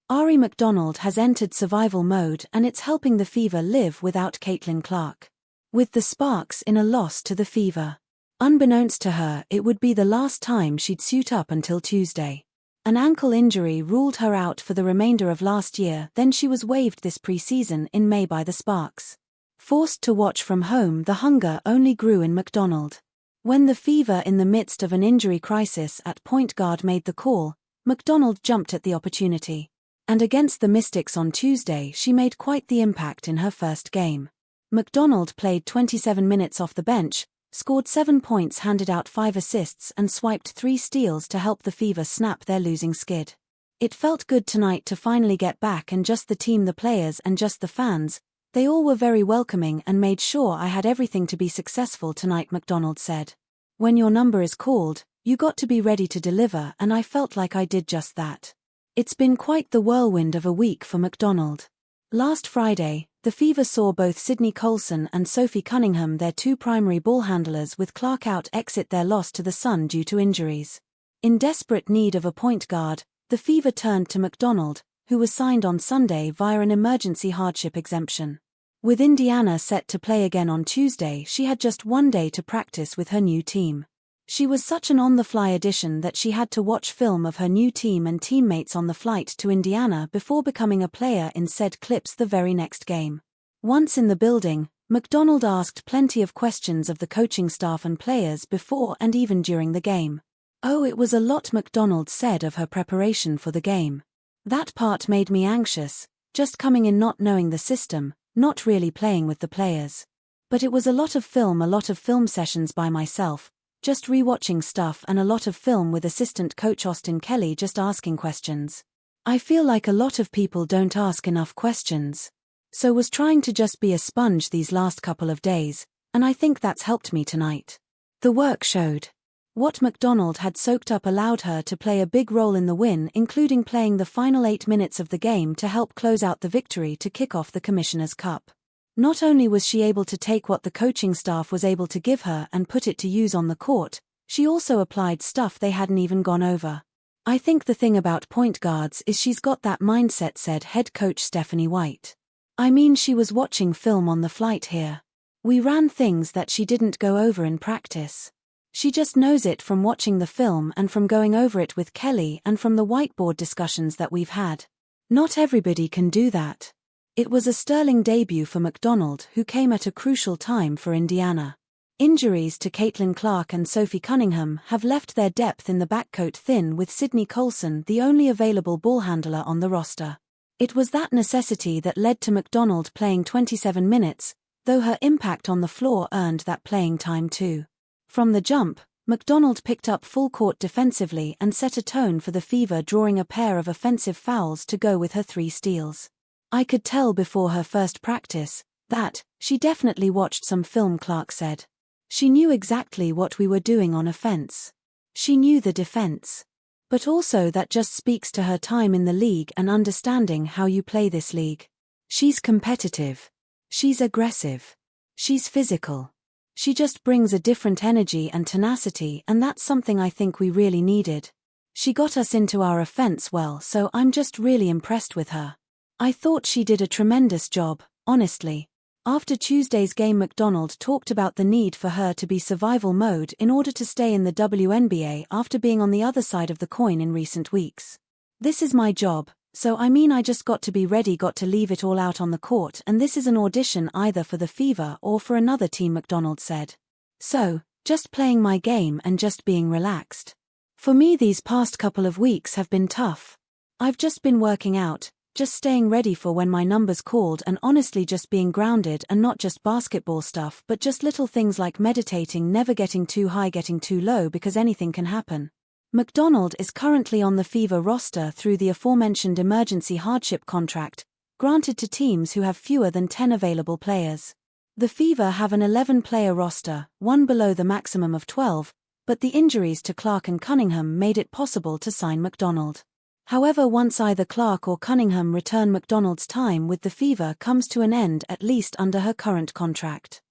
Aari McDonald has entered survival mode and it's helping the Fever live without Caitlin Clark. With the Sparks in a loss to the Fever. Unbeknownst to her, it would be the last time she'd suit up until Tuesday. An ankle injury ruled her out for the remainder of last year, then she was waived this pre-season in May by the Sparks. Forced to watch from home, the hunger only grew in McDonald. When the Fever in the midst of an injury crisis at point guard made the call, McDonald jumped at the opportunity. And against the Mystics on Tuesday she made quite the impact in her first game. McDonald played 27 minutes off the bench, scored 7 points, handed out 5 assists and swiped 3 steals to help the Fever snap their losing skid. It felt good tonight to finally get back, and just the team, the players and just the fans, they all were very welcoming and made sure I had everything to be successful tonight, McDonald said. When your number is called, you got to be ready to deliver, and I felt like I did just that. It's been quite the whirlwind of a week for McDonald. Last Friday, the Fever saw both Sydney Colson and Sophie Cunningham, their 2 primary ball handlers with Clark out, exit their loss to the Sun due to injuries. In desperate need of a point guard, the Fever turned to McDonald, who was signed on Sunday via an emergency hardship exemption. With Indiana set to play again on Tuesday, she had just 1 day to practice with her new team. She was such an on-the-fly addition that she had to watch film of her new team and teammates on the flight to Indiana before becoming a player in said clips the very next game. Once in the building, McDonald asked plenty of questions of the coaching staff and players before and even during the game. "Oh, it was a lot," McDonald said of her preparation for the game. "That part made me anxious, just coming in not knowing the system, not really playing with the players. But it was a lot of film sessions by myself, just rewatching stuff, and a lot of film with assistant coach Austin Kelly just asking questions. I feel like a lot of people don't ask enough questions. So was trying to just be a sponge these last couple of days, and I think that's helped me tonight." The work showed. What McDonald had soaked up allowed her to play a big role in the win, including playing the final 8 minutes of the game to help close out the victory to kick off the Commissioner's Cup. Not only was she able to take what the coaching staff was able to give her and put it to use on the court, she also applied stuff they hadn't even gone over. "I think the thing about point guards is she's got that mindset," said head coach Stephanie White. "I mean, she was watching film on the flight here. We ran things that she didn't go over in practice. She just knows it from watching the film and from going over it with Kelly and from the whiteboard discussions that we've had. Not everybody can do that." It was a sterling debut for McDonald, who came at a crucial time for Indiana. Injuries to Caitlin Clark and Sophie Cunningham have left their depth in the backcourt thin, with Sydney Colson the only available ball handler on the roster. It was that necessity that led to McDonald playing 27 minutes, though her impact on the floor earned that playing time too. From the jump, McDonald picked up full court defensively and set a tone for the Fever, drawing a pair of offensive fouls to go with her 3 steals. "I could tell before her first practice that she definitely watched some film," Clark said. "She knew exactly what we were doing on offense. She knew the defense. But also that just speaks to her time in the league and understanding how you play this league. She's competitive. She's aggressive. She's physical. She just brings a different energy and tenacity, and that's something I think we really needed. She got us into our offense well, so I'm just really impressed with her. I thought she did a tremendous job, honestly." After Tuesday's game, McDonald talked about the need for her to be survival mode in order to stay in the WNBA after being on the other side of the coin in recent weeks. "This is my job, so I mean I just got to be ready, got to leave it all out on the court, and this is an audition either for the Fever or for another team," McDonald said. "So, just playing my game and just being relaxed. For me, these past couple of weeks have been tough. I've just been working out, just staying ready for when my number's called, and honestly just being grounded, and not just basketball stuff but just little things like meditating, never getting too high, getting too low, because anything can happen." McDonald is currently on the Fever roster through the aforementioned emergency hardship contract, granted to teams who have fewer than 10 available players. The Fever have an 11-player roster, one below the maximum of 12, but the injuries to Clark and Cunningham made it possible to sign McDonald. However, once either Clark or Cunningham return, McDonald's time with the Fever comes to an end, at least under her current contract.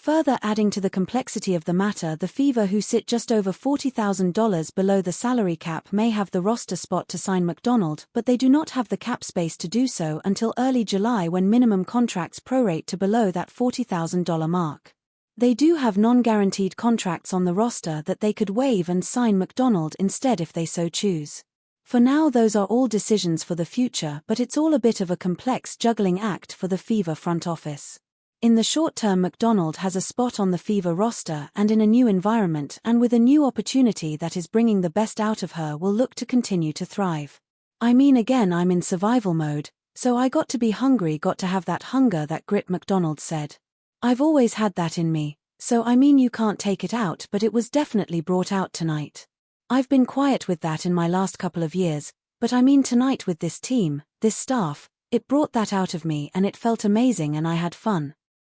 Further adding to the complexity of the matter, the Fever, who sit just over $40,000 below the salary cap, may have the roster spot to sign McDonald, but they do not have the cap space to do so until early July, when minimum contracts prorate to below that $40,000 mark. They do have non-guaranteed contracts on the roster that they could waive and sign McDonald instead if they so choose. For now, those are all decisions for the future, but it's all a bit of a complex juggling act for the Fever front office. In the short term, McDonald has a spot on the Fever roster, and in a new environment and with a new opportunity that is bringing the best out of her, will look to continue to thrive. I mean, again, I'm in survival mode, so I got to be hungry, got to have that hunger, that grit, McDonald said. I've always had that in me, so I mean, you can't take it out, but it was definitely brought out tonight. I've been quiet with that in my last couple of years, but I mean tonight with this team, this staff, it brought that out of me and it felt amazing and I had fun.